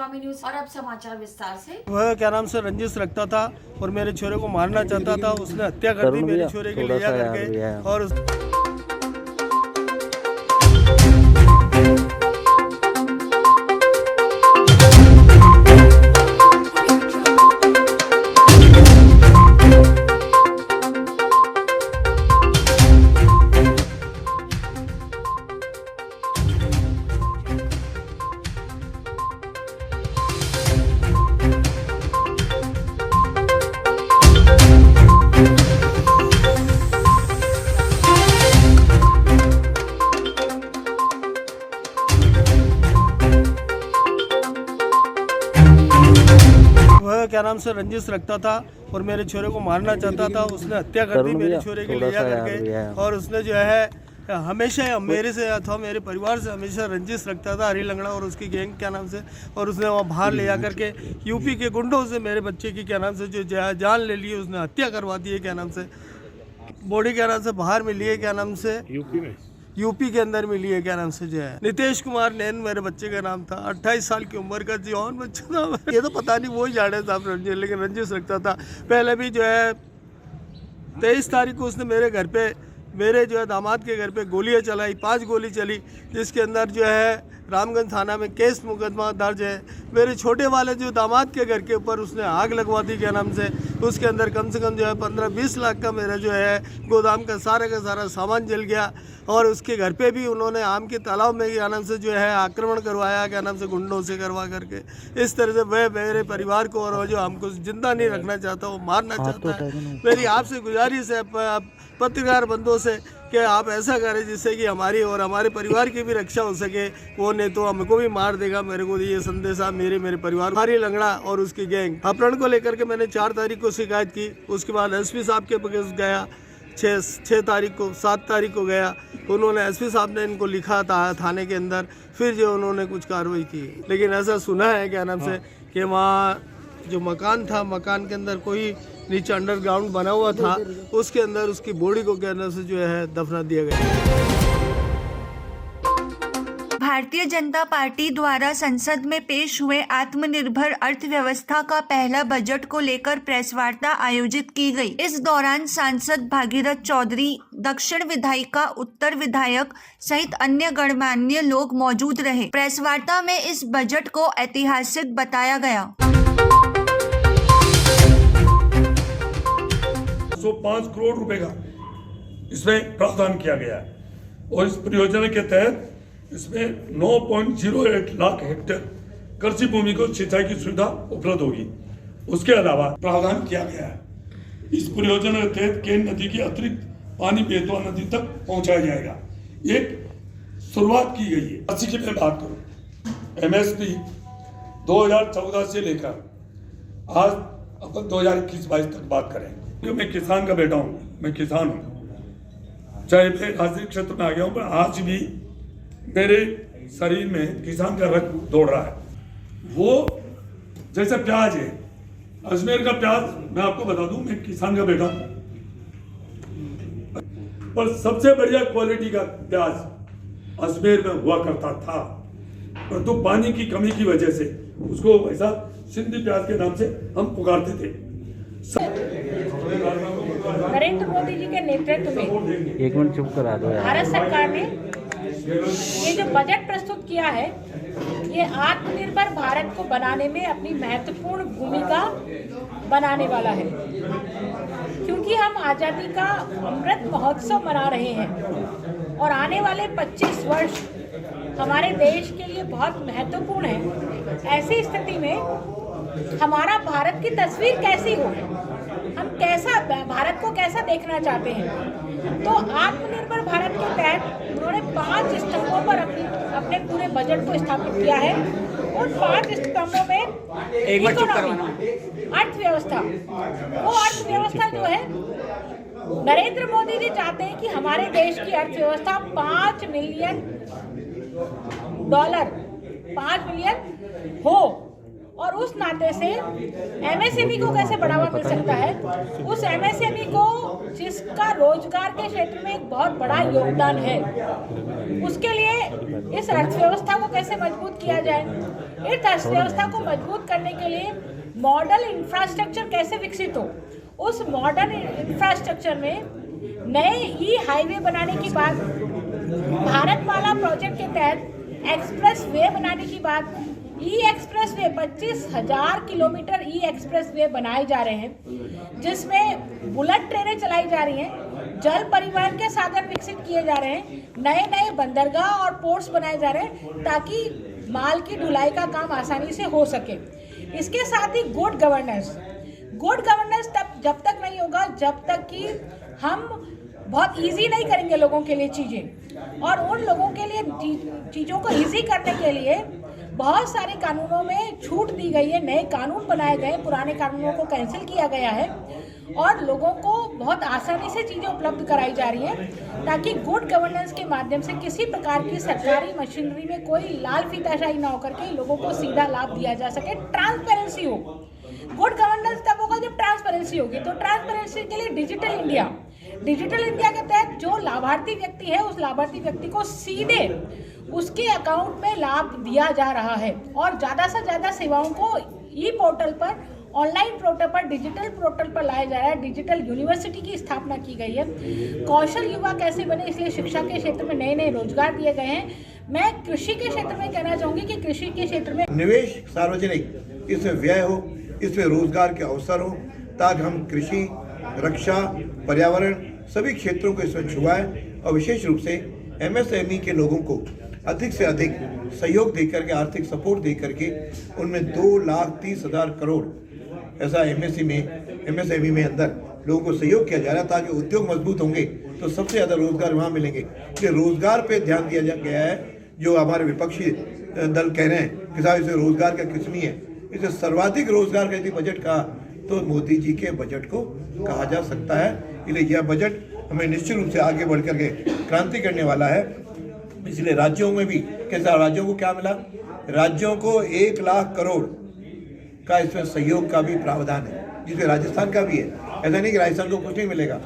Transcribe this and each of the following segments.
स्वामी news. और अब समाचार विस्तार से। वह क्या नाम से रंजिश रखता था और मेरे छोरे को मारना चाहता था। उसने हत्या कर दी मेरे छोरे की लिया करके। और वह क्या नाम से रंजिश रखता था और मेरे छोरे को मारना चाहता था। उसने हत्या कर दी मेरे छोरे की लिया करके। और उसने जो है हमेशा मेरे से अथवा मेरे परिवार से हमेशा रंजिश रखता था, हरी लंगड़ा और उसकी गैंग क्या नाम से। और उसने वहाँ बाहर ले जा करके यूपी के गुंडों से मेरे बच्चे की क्या नाम से जो जान ले ली। उसने हत्या करवा दी है क्या नाम से। बॉडी क्या नाम से बाहर मिली है क्या नाम से, यूपी के अंदर मिली है क्या नाम से जो है। नितेश कुमार नैन मेरे बच्चे का नाम था। 28 साल की उम्र का जवान बच्चा था। ये तो पता नहीं वो ही जाने साहब रंजिश, लेकिन रंजिश रखता था। पहले भी जो है 23 तारीख को उसने मेरे घर पे, मेरे जो है दामाद के घर पे गोलियां चलाई, 5 गोली चली, जिसके अंदर जो है रामगंज थाना में केस मुकदमा दर्ज है। मेरे छोटे वाले जो दामाद के घर के ऊपर उसने आग लगवा दी क्या नाम से। उसके अंदर कम से कम जो है 15-20 लाख का मेरा जो है गोदाम का सारा सामान जल गया। और उसके घर पे भी उन्होंने आम के तालाब में क्या नाम से जो है आक्रमण करवाया क्या नाम से, गुंडों से करवा करके। इस तरह से वह मेरे परिवार को और जो हमको जिंदा नहीं रखना चाहता, वो मारना चाहता है। मेरी आपसे गुजारिश है पत्रकार बंधुओं से कि आप ऐसा करें जिससे कि हमारी और हमारे परिवार की भी रक्षा हो सके। वो नहीं तो हमको भी मार देगा। मेरे को ये संदेशा मेरे परिवार, हरी लंगड़ा और उसकी गैंग। अपहरण को लेकर के मैंने 4 तारीख को शिकायत की। उसके बाद एसपी साहब के पास गया 6 तारीख को, 7 तारीख को गया। उन्होंने एसपी साहब ने इनको लिखा था थाने के अंदर। फिर जो उन्होंने कुछ कार्रवाई की। लेकिन ऐसा सुना है क्या नाम से कि वहाँ जो मकान था, मकान के अंदर कोई नीचे अंडरग्राउंड बना हुआ था, उसके अंदर उसकी बॉडी को क्या नाम से जो है दफना दिया गया। भारतीय जनता पार्टी द्वारा संसद में पेश हुए आत्मनिर्भर अर्थव्यवस्था का पहला बजट को लेकर प्रेस वार्ता आयोजित की गई। इस दौरान सांसद भागीरथ चौधरी, दक्षिण विधायिका, उत्तर विधायक सहित अन्य गणमान्य लोग मौजूद रहे। प्रेस वार्ता में इस बजट को ऐतिहासिक बताया गया। 5 करोड़ रुपए का इसमें प्रावधान किया गया है। और इस परियोजना के तहत इसमें 9.08 लाख हेक्टेयर कृषि भूमि को सिंचाई की सुविधा उपलब्ध होगी। उसके अलावा प्रावधान किया गया है इस परियोजना के तहत केन नदी की अतिरिक्त पानी बेतवा नदी तक पहुंचाया जाएगा। एक शुरुआत की गई है। कृषि की मैं बात करूं, MSP 2014 से लेकर आज अपन 2021-22 तक बात करें। क्योंकि मैं किसान का बेटा हूं, मैं किसान हूं, चाहे मैं राजनीतिक क्षेत्र में आ गया हूं, पर आज भी मेरे शरीर में किसान का रक्त दौड़ रहा है। वो जैसे प्याज है, अजमेर का प्याज, मैं आपको बता दूं, मैं किसान का बेटा हूं, पर सबसे बढ़िया क्वालिटी का प्याज अजमेर में हुआ करता था। पर तो पानी की कमी की वजह से उसको वैसा सिंधी प्याज के नाम से हम पुकारते थे। नरेंद्र मोदी जी के नेतृत्व में एक मिनट चुप करा दो यार। भारत सरकार ने ये जो बजट प्रस्तुत किया है, ये आत्मनिर्भर भारत को बनाने में अपनी महत्वपूर्ण भूमिका बनाने वाला है। क्योंकि हम आज़ादी का अमृत महोत्सव मना रहे हैं और आने वाले 25 वर्ष हमारे देश के लिए बहुत महत्वपूर्ण है। ऐसी स्थिति में हमारा भारत की तस्वीर कैसी हो, हम कैसा भारत को कैसा देखना चाहते हैं। तो आत्मनिर्भर भारत के तहत उन्होंने 5 स्तंभों पर अपने पूरे बजट को स्थापित किया है। उन 5 स्तंभों में इकोनॉमी, अर्थव्यवस्था, वो अर्थव्यवस्था जो है, नरेंद्र मोदी जी चाहते हैं कि हमारे देश की अर्थव्यवस्था $5 मिलियन हो। और उस नाते से MSME को कैसे बढ़ावा मिल सकता है, उस MSME को जिसका रोजगार के क्षेत्र में एक बहुत बड़ा योगदान है, उसके लिए इस अर्थव्यवस्था को कैसे मजबूत किया जाए, इस अर्थव्यवस्था को मजबूत करने के लिए मॉडल इंफ्रास्ट्रक्चर कैसे विकसित हो, उस मॉडर्न इंफ्रास्ट्रक्चर में नए ई हाईवे बनाने की बात, भारतमाला प्रोजेक्ट के तहत एक्सप्रेस वे बनाने की बात, ई एक्सप्रेस वे 25,000 किलोमीटर ई एक्सप्रेस वे बनाए जा रहे हैं, जिसमें बुलेट ट्रेनें चलाई जा रही हैं, जल परिवहन के साधन विकसित किए जा रहे हैं, नए नए बंदरगाह और पोर्ट्स बनाए जा रहे हैं ताकि माल की ढुलाई का काम आसानी से हो सके। इसके साथ ही गुड गवर्नेंस तब जब तक नहीं होगा जब तक कि हम बहुत इजी नहीं करेंगे लोगों के लिए चीज़ें, और उन लोगों के लिए चीज़ों को इजी करने के लिए बहुत सारे कानूनों में छूट दी गई है, नए कानून बनाए गए, पुराने कानूनों को कैंसिल किया गया है और लोगों को बहुत आसानी से चीज़ें उपलब्ध कराई जा रही हैं ताकि गुड गवर्नेंस के माध्यम से किसी प्रकार की सरकारी मशीनरी में कोई लाल फीताशाही ना होकर के लोगों को सीधा लाभ दिया जा सके, ट्रांसपेरेंसी हो। गुड गवर्नेंस तब होगा जब ट्रांसपेरेंसी होगी। तो ट्रांसपेरेंसी के लिए डिजिटल इंडिया के तहत जो लाभार्थी व्यक्ति है उस लाभार्थी व्यक्ति को सीधे उसके अकाउंट में लाभ दिया जा रहा है और ज़्यादा से ज़्यादा सेवाओं को ई पोर्टल पर, ऑनलाइन पोर्टल पर, डिजिटल पोर्टल पर लाया जा रहा है। डिजिटल यूनिवर्सिटी की स्थापना की गई है। कौशल युवा कैसे बने, इसलिए शिक्षा के क्षेत्र में नए नए रोजगार दिए गए हैं। मैं कृषि के क्षेत्र में कहना चाहूँगी कि कृषि के क्षेत्र में निवेश सार्वजनिक, इसमें व्यय हो, इसमें रोजगार के अवसर हो, ताकि हम कृषि, रक्षा, पर्यावरण सभी क्षेत्रों को इसमें छुआएं और विशेष रूप से MSME के लोगों को अधिक से अधिक सहयोग देकर के, आर्थिक सपोर्ट देकर के उनमें 2,30,000 करोड़ ऐसा MSME में अंदर लोगों को सहयोग किया जा रहा है ताकि उद्योग मजबूत होंगे तो सबसे ज़्यादा रोजगार वहाँ मिलेंगे। इसलिए रोजगार पे ध्यान दिया गया है। जो हमारे विपक्षी दल कह रहे हैं कि साहब इसे रोजगार का कुछ नहीं है, इसे सर्वाधिक रोजगार का यदि बजट कहा तो मोदी जी के बजट को कहा जा सकता है। इसलिए यह बजट हमें निश्चित रूप से आगे बढ़ करके क्रांति करने वाला है। इसलिए राज्यों में भी कैसा, राज्यों को क्या मिला, राज्यों को 1 लाख करोड़ का इसमें सहयोग का भी प्रावधान है, जिसमें राजस्थान का भी है। ऐसा नहीं कि राजस्थान को कुछ नहीं मिलेगा,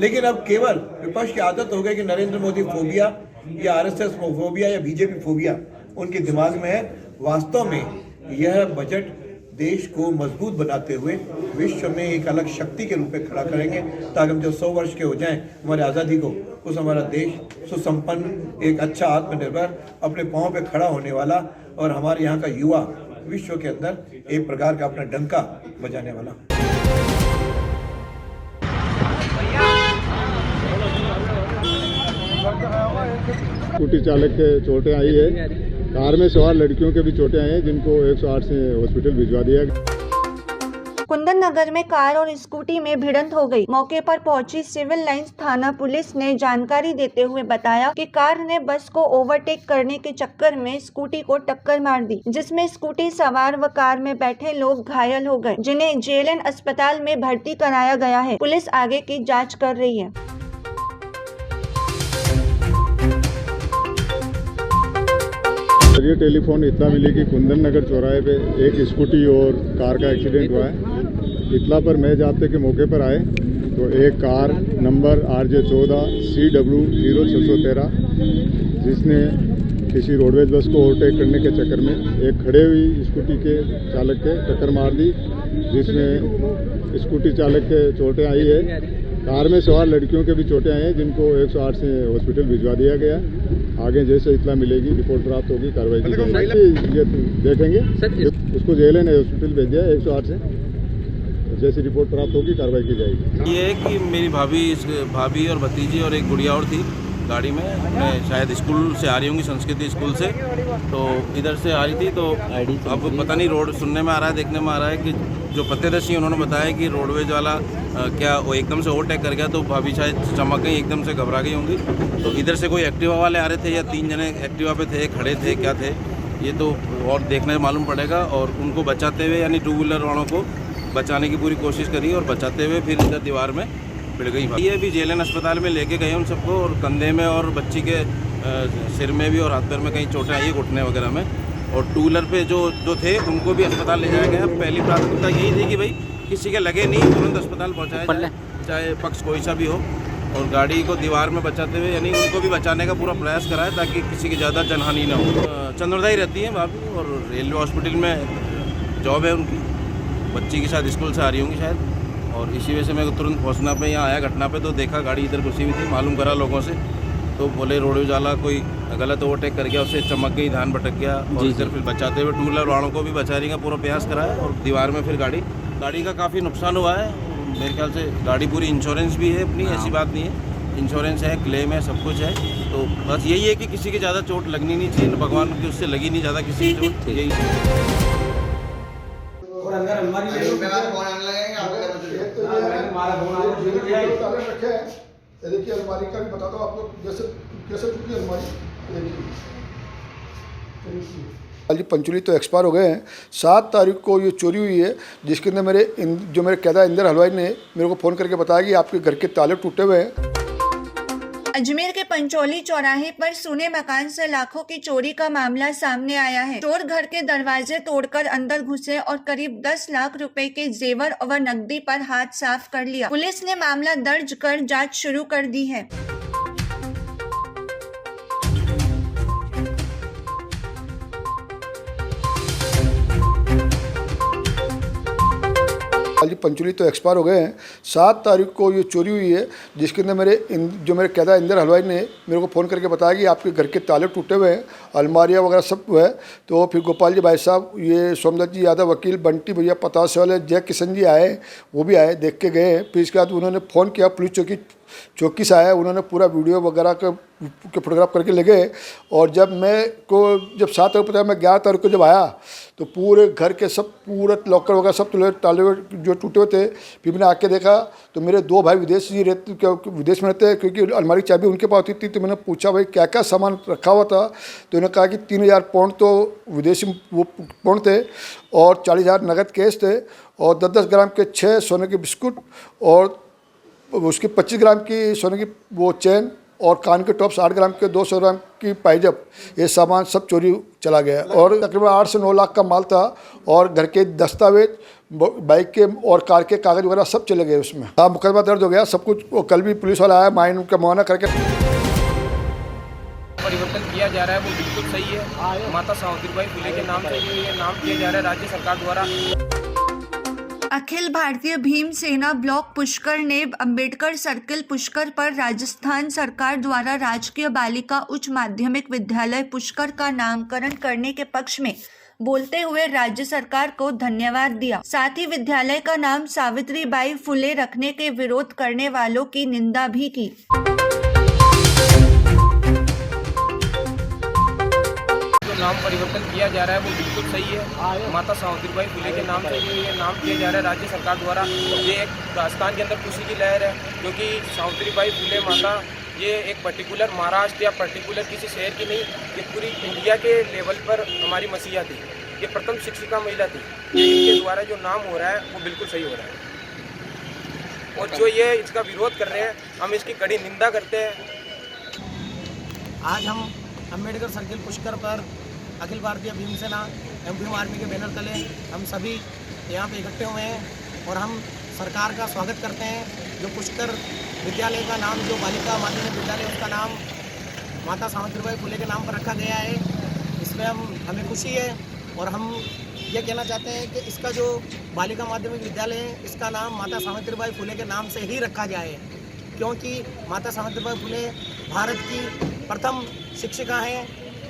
लेकिन अब केवल विपक्ष की आदत हो गई कि नरेंद्र मोदी फोबिया या RSS फोबिया या BJP फोबिया उनके दिमाग में है। वास्तव में यह बजट देश को मजबूत बनाते हुए विश्व में एक अलग शक्ति के रूप में खड़ा करेंगे ताकि हम जब 100 वर्ष के हो जाएं हमारी आज़ादी को, उस हमारा देश सुसंपन्न, एक अच्छा आत्मनिर्भर, अपने पाँव पे खड़ा होने वाला और हमारे यहाँ का युवा विश्व के अंदर एक प्रकार का अपना डंका बजाने वाला। स्कूटी चालक के चोटें आई है, कार में सवार लड़कियों के भी चोटें आई हैं जिनको 108 से हॉस्पिटल भिजवा दिया गया। कुंदन नगर में कार और स्कूटी में भिड़ंत हो गई। मौके पर पहुंची सिविल लाइंस थाना पुलिस ने जानकारी देते हुए बताया कि कार ने बस को ओवरटेक करने के चक्कर में स्कूटी को टक्कर मार दी, जिसमें स्कूटी सवार व कार में बैठे लोग घायल हो गए, जिन्हें JLN अस्पताल में भर्ती कराया गया है। पुलिस आगे की जाँच कर रही है। ये टेलीफोन इतना मिली कि कुंदन नगर चौराहे पे एक स्कूटी और कार का एक्सीडेंट हुआ है। इतला पर मैं जाते के मौके पर आए तो एक कार नंबर RJ14 CW 0613 जिसने किसी रोडवेज बस को ओवरटेक करने के चक्कर में एक खड़े हुई स्कूटी के चालक के टक्कर मार दी, जिसमें स्कूटी चालक के चोटें आई है। कार में सवार लड़कियों के भी चोटें आई हैं जिनको 108 से हॉस्पिटल भिजवा दिया गया। आगे जैसे इतला मिलेगी, रिपोर्ट प्राप्त होगी, कार्रवाई की जाएगी। ये देखेंगे उसको JLN हॉस्पिटल भेज दिया 108 से, जैसी रिपोर्ट प्राप्त होगी कार्रवाई की जाएगी। ये है कि मेरी भाभी और भतीजी और एक गुड़िया और थी गाड़ी में, मैं शायद स्कूल से आ रही होंगी, संस्कृति स्कूल से, तो इधर से आ रही थी। तो अब पता नहीं, रोड सुनने में आ रहा है, देखने में आ रहा है कि जो प्रत्यदर्शी उन्होंने बताया कि रोडवेज वाला क्या वो एकदम से ओवरटेक कर गया, तो भाभी शायद चमक गई, एकदम से घबरा गई होंगी। तो इधर से कोई एक्टिवा वाले आ रहे थे या 3 जने एक्टिवा पे थे, खड़े थे, क्या थे ये तो और देखने में मालूम पड़ेगा। और उनको बचाते हुए, यानी 2 व्हीलर वालों को बचाने की पूरी कोशिश करी और बचाते हुए फिर इधर दीवार में पिड़ गई। ये भी JLN अस्पताल में लेके गए उन सबको, और कंधे में और बच्ची के सिर में भी और हाथ पैर में कहीं चोटें आई, घुटने वगैरह में। और 2 व्हीलर पे जो थे उनको भी अस्पताल ले जाया गया। पहली प्राथमिकता यही थी कि भाई किसी के लगे नहीं, तुरंत अस्पताल पहुँचाया जाए, चाहे पक्ष कोई सा भी हो। और गाड़ी को दीवार में बचाते हुए, यानी उनको भी बचाने का पूरा प्रयास कराया ताकि किसी की ज़्यादा जनहानि ना हो। चंद्रोदा ही रहती हैं भाभी, और रेलवे हॉस्पिटल में जॉब है उनकी। बच्ची के साथ स्कूल से आ रही होंगी शायद, और इसी वजह से मेरे को तुरंत पहुंचना पे यहाँ आया घटना पे, तो देखा गाड़ी इधर घुसी हुई थी। मालूम करा लोगों से तो बोले रोड उजाला कोई गलत ओवरटेक कर गया, उससे चमक गई, ध्यान भटक गया, और इधर फिर बचाते हुए टू व्हीलर वालों को भी बचाने का पूरा प्रयास करा है, और दीवार में फिर गाड़ी का काफ़ी नुकसान हुआ है। मेरे ख्याल से गाड़ी पूरी इंश्योरेंस भी है अपनी, ऐसी बात नहीं है, इंश्योरेंस है, क्लेम है, सब कुछ है। तो बस यही है कि किसी की ज़्यादा चोट लगनी नहीं चाहिए, भगवान की उससे लगी नहीं ज़्यादा किसी की चोट, यही और अंदर अलमारी में देखिए अलमारी का भी बताता हूँ आपको, जैसे कैसे टूटी अलमारी। देखिए पंचुली तो एक्सपायर हो गए हैं। 7 तारीख को ये चोरी हुई है, जिसके अंदर जो मेरे कैदा इंदर हलवाई ने मेरे को फ़ोन करके बताया कि आपके घर के ताले टूटे हुए हैं। अजमेर के पंचोली चौराहे पर सुने मकान से लाखों की चोरी का मामला सामने आया है। चोर घर के दरवाजे तोड़कर अंदर घुसे और करीब 10 लाख रुपए के जेवर व नकदी पर हाथ साफ कर लिया। पुलिस ने मामला दर्ज कर जांच शुरू कर दी है। पंचुली तो एक्सपायर हो गए हैं। 7 तारीख को ये चोरी हुई है, जिसके अंदर जो मेरे कैदा इंदर हलवाई ने मेरे को फ़ोन करके बताया कि आपके घर के ताले टूटे हुए हैं, अलमारियाँ वगैरह सब है। तो फिर गोपाल जी भाई साहब, ये सोमदत्त जी यादव वकील, बंटी भैया पतास वाले, जय किशन जी आए, वो भी आए, देख के गए। फिर इसके बाद उन्होंने फ़ोन किया पुलिस चौकी से आया, उन्होंने पूरा वीडियो वगैरह के फोटोग्राफ करके ले गए। और जब 7 तारीख को मैं 11 तारीख को जब आया तो पूरे घर के सब पूरा लॉकर वगैरह सब ताले जो टूटे हुए थे। फिर मैंने आके देखा तो मेरे 2 भाई विदेश में रहते हैं, क्योंकि अलमारी चाबी उनके पास होती थी। तो मैंने पूछा भाई क्या क्या सामान रखा हुआ था, तो उन्होंने कहा कि 3000 पाउंड तो विदेशी वो पाउंड थे, और 40,000 नगद कैश थे, और 10-10 ग्राम के 6 सोने के बिस्कुट, और उसकी 25 ग्राम की सोने की वो चैन, और कान के टॉप्स 8 ग्राम के 200 ग्राम की पाइजब, ये सामान सब चोरी चला गया। और तकरीबन 8 से 9 लाख का माल था, और घर के दस्तावेज, बाइक के और कार के कागज वगैरह सब चले गए उसमें। हाँ, मुकदमा दर्ज हो गया सब कुछ। वो कल भी पुलिस वाला आया, माइन उनका मुआयना करके। परिवर्तन किया जा रहा है वो बिल्कुल सही है। माता सावित्रीबाई फुले के नाम से ये नाम किया जा रहा है राज्य सरकार द्वारा। अखिल भारतीय भीम सेना ब्लॉक पुष्कर ने अंबेडकर सर्किल पुष्कर पर राजस्थान सरकार द्वारा राजकीय बालिका उच्च माध्यमिक विद्यालय पुष्कर का नामकरण करने के पक्ष में बोलते हुए राज्य सरकार को धन्यवाद दिया। साथ ही विद्यालय का नाम सावित्रीबाई फुले रखने के विरोध करने वालों की निंदा भी की। नाम परिवर्तन किया जा रहा है वो बिल्कुल सही है। माता सावित्रीबाई फुले के नाम से ये नाम किया जा रहा है राज्य सरकार द्वारा। ये एक राजस्थान के अंदर खुशी की लहर है, क्योंकि सावित्रीबाई फुले माता ये एक पर्टिकुलर महाराष्ट्र या पर्टिकुलर किसी शहर की नहीं, ये पूरी इंडिया के लेवल पर हमारी मसीहा थी। ये प्रथम शिक्षिका महिला थी। इनके द्वारा जो नाम हो रहा है वो बिल्कुल सही हो रहा है, और जो ये इसका विरोध कर रहे हैं हम इसकी कड़ी निंदा करते हैं। आज हम अम्बेडकर सर्किल पुष्कर पर अखिल भारतीय भीम सेना एवं भीम आर्मी के बैनर तले हम सभी यहाँ पे इकट्ठे हुए हैं, और हम सरकार का स्वागत करते हैं। जो पुष्कर विद्यालय का नाम, जो बालिका माध्यमिक विद्यालय, उसका नाम माता सावित्रीबाई फुले के नाम पर रखा गया है। इसमें हमें खुशी है, और हम ये कहना चाहते हैं कि इसका जो बालिका माध्यमिक विद्यालय है, इसका नाम माता सावित्रीबाई फुले के नाम से ही रखा जाए, क्योंकि माता सावित्रीबाई फुले भारत की प्रथम शिक्षिका हैं,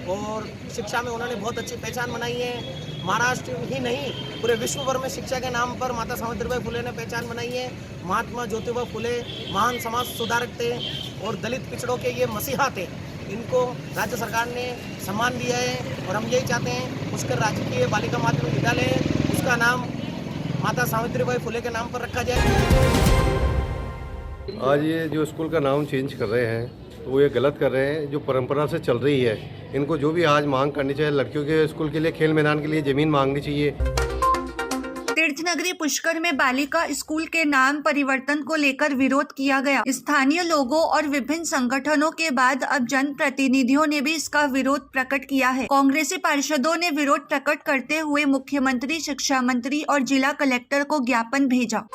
और शिक्षा में उन्होंने बहुत अच्छी पहचान बनाई है। महाराष्ट्र ही नहीं, पूरे विश्व भर में शिक्षा के नाम पर माता सावित्रीबाई फुले ने पहचान बनाई है। महात्मा ज्योतिबा फुले महान समाज सुधारक थे, और दलित पिछड़ों के ये मसीहा थे। इनको राज्य सरकार ने सम्मान दिया है, और हम यही चाहते हैं पुष्कर राजकीय बालिका माध्यमिक विद्यालय, उसका नाम माता सावित्रीबाई फुले के नाम पर रखा जाए। आज ये जो स्कूल का नाम चेंज कर रहे हैं तो वो ये गलत कर रहे हैं। जो परंपरा से चल रही है, इनको जो भी आज मांग करनी चाहिए, लड़कियों के स्कूल के लिए, खेल मैदान के लिए ज़मीन मांगनी चाहिए। तीर्थनगरी पुष्कर में बालिका स्कूल के नाम परिवर्तन को लेकर विरोध किया गया। स्थानीय लोगों और विभिन्न संगठनों के बाद अब जनप्रतिनिधियों ने भी इसका विरोध प्रकट किया है। कांग्रेसी पार्षदों ने विरोध प्रकट करते हुए मुख्यमंत्री, शिक्षा मंत्री और जिला कलेक्टर को ज्ञापन भेजा।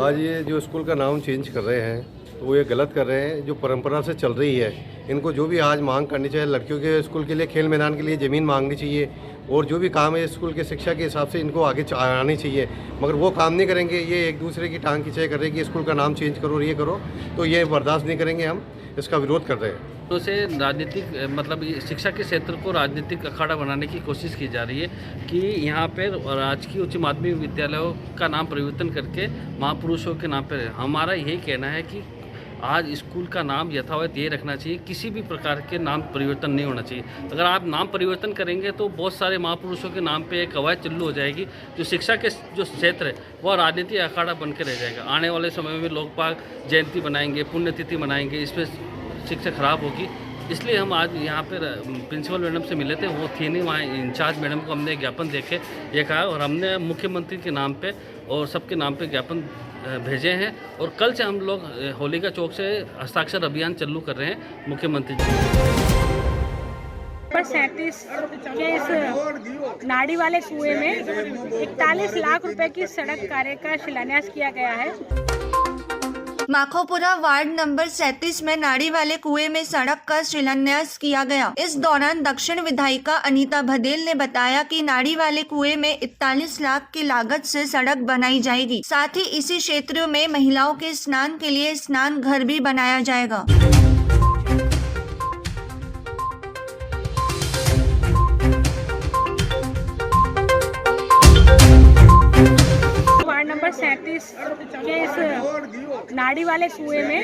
आज ये जो स्कूल का नाम चेंज कर रहे हैं तो वो ये गलत कर रहे हैं। जो परंपरा से चल रही है, इनको जो भी आज मांग करनी चाहिए, लड़कियों के स्कूल के लिए खेल मैदान के लिए ज़मीन मांगनी चाहिए और जो भी काम है स्कूल के शिक्षा के हिसाब से इनको आगे आनी चाहिए, मगर वो काम नहीं करेंगे। ये एक दूसरे की टांग खिंचाई कर रहे हैं कि स्कूल का नाम चेंज करो और ये करो, तो ये बर्दाश्त नहीं करेंगे। हम इसका विरोध कर रहे हैं। तो से राजनीतिक मतलब शिक्षा के क्षेत्र को राजनीतिक अखाड़ा बनाने की कोशिश की जा रही है कि यहाँ पर राजकीय उच्च माध्यमिक विद्यालयों का नाम परिवर्तन करके महापुरुषों के नाम पर। हमारा यही कहना है कि आज स्कूल का नाम यथावत ये रखना चाहिए, किसी भी प्रकार के नाम परिवर्तन नहीं होना चाहिए। अगर आप नाम परिवर्तन करेंगे तो बहुत सारे महापुरुषों के नाम पे एक अवैध चुल्लू हो जाएगी। जो शिक्षा के जो क्षेत्र है वह राजनीति अखाड़ा बन के रह जाएगा। आने वाले समय में लोग पाक जयंती बनाएंगे, पुण्यतिथि मनाएंगे, इसमें शिक्षा खराब होगी। इसलिए हम आज यहाँ पर प्रिंसिपल मैडम से मिले थे, वो थी नहीं वहाँ। इंचार्ज मैडम को हमने ज्ञापन देके ये कहा और हमने मुख्यमंत्री के नाम पे और सबके नाम पे ज्ञापन भेजे हैं और कल से हम लोग होलिका चौक से हस्ताक्षर अभियान चालू कर रहे हैं मुख्यमंत्री जी। 37 के इस नाड़ी वाले कुएं में 41 लाख रुपए की सड़क कार्य का शिलान्यास किया गया है। माखोपुरा वार्ड नंबर 37 में नाड़ी वाले कुएं में सड़क का शिलान्यास किया गया। इस दौरान दक्षिण विधायिका अनीता भदेल ने बताया कि नाड़ी वाले कुएं में 41 लाख की लागत से सड़क बनाई जाएगी। साथ ही इसी क्षेत्र में महिलाओं के स्नान के लिए स्नान घर भी बनाया जाएगा। वार्ड नंबर 37 के इस नाड़ी वाले कुएं में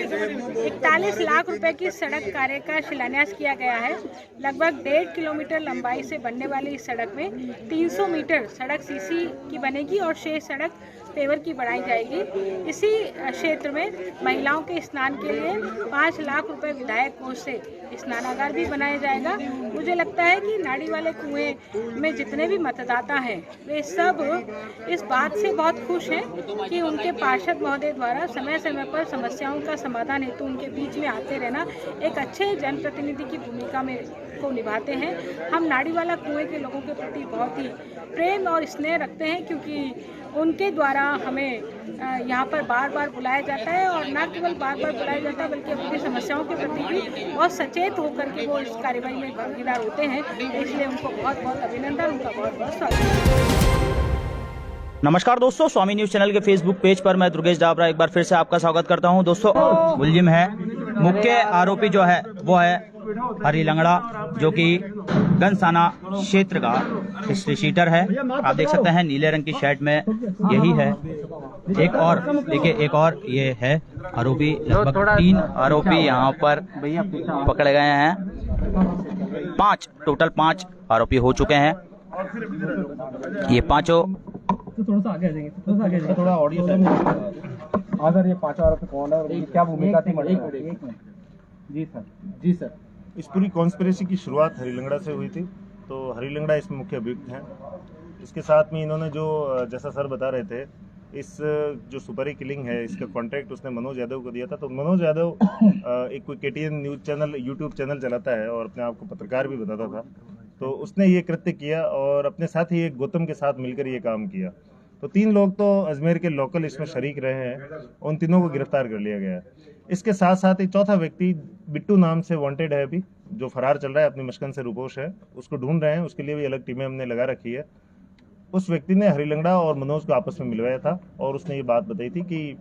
41 लाख रुपए की सड़क कार्य का शिलान्यास किया गया है। लगभग 1.5 किलोमीटर लंबाई से बनने वाली इस सड़क में 300 मीटर सड़क सीसी की बनेगी और शेष सड़क पेवर की बढ़ाई जाएगी। इसी क्षेत्र में महिलाओं के स्नान के लिए 5 लाख रुपए विधायक कोष से स्नानागार भी बनाया जाएगा। मुझे लगता है कि नाड़ी वाले कुएं में जितने भी मतदाता हैं वे सब इस बात से बहुत खुश हैं कि उनके पार्षद महोदय द्वारा समय समय पर समस्याओं का समाधान हेतु उनके बीच में आते रहना एक अच्छे जनप्रतिनिधि की भूमिका में को निभाते हैं। हम नाड़ी वाला कुएं के लोगों के प्रति बहुत ही प्रेम और स्नेह रखते हैं, क्योंकि उनके द्वारा हमें यहाँ पर बार बार बुलाया जाता है और न केवल बार बार बुलाया जाता है बल्कि अपनी समस्याओं के प्रति भी बहुत सचेत होकर के वो इस कार्यवाही में भागीदार होते हैं। इसलिए उनको बहुत बहुत अभिनंदन, उनका बहुत बहुत स्वागत। नमस्कार दोस्तों, स्वामी न्यूज चैनल के फेसबुक पेज पर मैं दुर्गेश डाबरा एक बार फिर से आपका स्वागत करता हूं। दोस्तों, मुलजिम है, मुख्य आरोपी जो है वो है हरी लंगड़ा, जो कि गंसाना क्षेत्र का हिस्ट्री शीटर है। आप देख सकते हैं नीले रंग की शर्ट में यही है। एक और देखिए, एक और ये है आरोपी। लगभग 3 आरोपी यहाँ पर पकड़े गए हैं। 5 टोटल 5 आरोपी हो चुके हैं। ये पांचों थोड़ा सा आगे जाएंगे, थोड़ा ऑडियो अगर ये 5 आरोपी कौन है और क्या भूमिका थी? जी सर। इस पूरी कॉन्स्पिरेसी की शुरुआत हरी लंगड़ा से हुई थी। तो हरी लंगड़ा इसमें मुख्य अभियुक्त हैं। इसके साथ में इन्होंने जो जैसा सर बता रहे थे, इस जो सुपारी किलिंग है इसका कॉन्ट्रैक्ट उसने मनोज यादव को दिया था। तो मनोज यादव एक कोई KTN news channel YouTube channel चलाता है और अपने आप को पत्रकार भी बताता था। तो उसने ये कृत्य किया और अपने साथ ही एक गौतम के साथ मिलकर ये काम किया। तो 3 लोग तो अजमेर के लोकल इसमें शरीक रहे हैं, उन तीनों को गिरफ्तार कर लिया गया है। इसके साथ साथ एक चौथा व्यक्ति बिट्टू नाम से वांटेड है अभी, जो फरार चल रहा है, अपनी मशकन से रुपोश है, उसको ढूंढ रहे हैं। उसके लिए भी अलग टीमें हमने लगा रखी है। उस व्यक्ति ने हरी लंगड़ा और मनोज को आपस में मिलवाया था और उसने ये बात बताई थी कि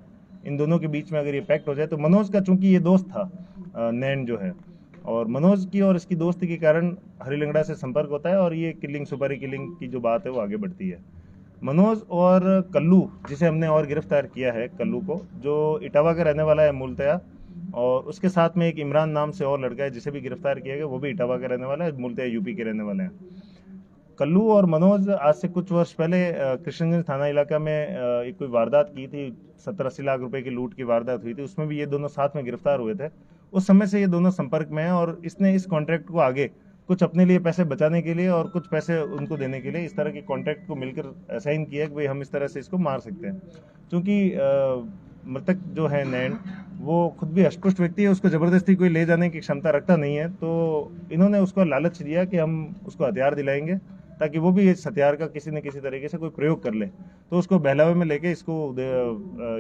इन दोनों के बीच में अगर ये पैक्ट हो जाए तो मनोज का, चूंकि ये दोस्त था नैन जो है, और मनोज की और इसकी दोस्ती के कारण हरी लंगड़ा से संपर्क होता है और ये किलिंग, सुपारी किलिंग की जो बात है वो आगे बढ़ती है। मनोज और कल्लू, जिसे हमने और गिरफ्तार किया है, कल्लू को, जो इटावा का रहने वाला है मूलतया, और उसके साथ में एक इमरान नाम से और लड़का है जिसे भी गिरफ्तार किया गया, वो भी इटावा का रहने वाला है, मूलतया यूपी के रहने वाले हैं। कल्लू और मनोज आज से कुछ वर्ष पहले कृष्णगंज थाना इलाका में एक कोई वारदात की थी, 70-80 लाख रुपए की लूट की वारदात हुई थी। उसमें भी ये दोनों साथ में गिरफ्तार हुए थे। उस समय से ये दोनों संपर्क में हैं और इसने इस कॉन्ट्रैक्ट को आगे कुछ अपने लिए पैसे बचाने के लिए और कुछ पैसे उनको देने के लिए इस तरह के कॉन्ट्रैक्ट को मिलकर असाइन किया कि भाई हम इस तरह से इसको मार सकते हैं। क्योंकि मृतक जो है नैन, वो खुद भी अस्पष्ट व्यक्ति है, उसको ज़बरदस्ती कोई ले जाने की क्षमता रखता नहीं है। तो इन्होंने उसको लालच दिया कि हम उसको हथियार दिलाएंगे ताकि वो भी इस हथियार का किसी न किसी तरीके से कोई प्रयोग कर ले। तो उसको बहलावे में लेके इसको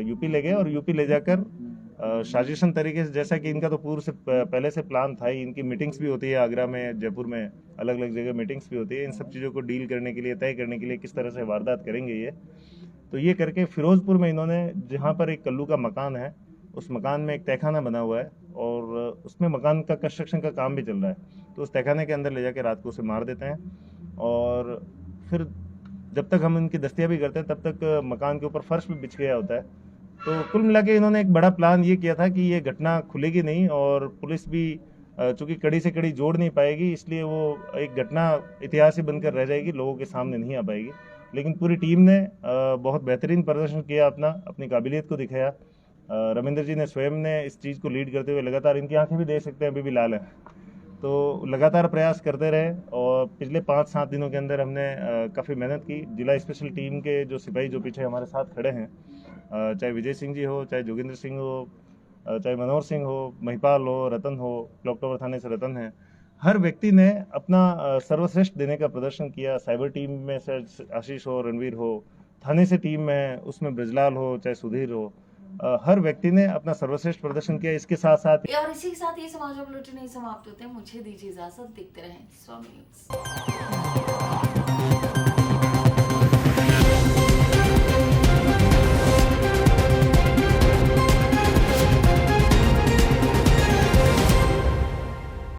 यूपी ले गए और यूपी ले जाकर साजिशन तरीके से, जैसा कि इनका तो पूर्व से पहले से प्लान था ही, इनकी मीटिंग्स भी होती है आगरा में, जयपुर में, अलग अलग जगह मीटिंग्स भी होती है, इन सब चीज़ों को डील करने के लिए, तय करने के लिए किस तरह से वारदात करेंगे ये। तो ये करके फिरोजपुर में इन्होंने, जहाँ पर एक कल्लू का मकान है, उस मकान में एक तहखाना बना हुआ है और उसमें मकान का कंस्ट्रक्शन का काम भी चल रहा है, तो उस तहखाने के अंदर ले जाके रात को उसे मार देते हैं और फिर जब तक हम इनकी दस्तियाबी करते हैं तब तक मकान के ऊपर फर्श भी बिछ गया होता है। तो कुल मिला के इन्होंने एक बड़ा प्लान ये किया था कि ये घटना खुलेगी नहीं और पुलिस भी चूंकि कड़ी से कड़ी जोड़ नहीं पाएगी, इसलिए वो एक घटना इतिहास ही बनकर रह जाएगी, लोगों के सामने नहीं आ पाएगी। लेकिन पूरी टीम ने बहुत बेहतरीन प्रदर्शन किया, अपनी काबिलियत को दिखाया। रविंद्र जी ने स्वयं ने इस चीज़ को लीड करते हुए लगातार, इनकी आंखें भी देख सकते हैं अभी भी लाल है, तो लगातार प्रयास करते रहे और पिछले 5-7 दिनों के अंदर हमने काफ़ी मेहनत की। जिला स्पेशल टीम के जो सिपाही जो पीछे हमारे साथ खड़े हैं, चाहे विजय सिंह जी हो, चाहे जोगिंद्र सिंह हो, चाहे मनोहर सिंह हो, महिपाल हो, रतन हो, क्लॉक टावर थाने से रतन है, हर व्यक्ति ने अपना सर्वश्रेष्ठ देने का प्रदर्शन किया। साइबर टीम में से आशीष हो, रणवीर हो, थाने से टीम में उसमें ब्रजलाल हो, चाहे सुधीर हो, हर व्यक्ति ने अपना सर्वश्रेष्ठ प्रदर्शन किया। इसके साथ साथ और इसी के साथ ये समाचार बुलेटिन नहीं समाप्त होते, मुझे दीजिए इजाजत, देखते रहें स्वामी न्यूज़।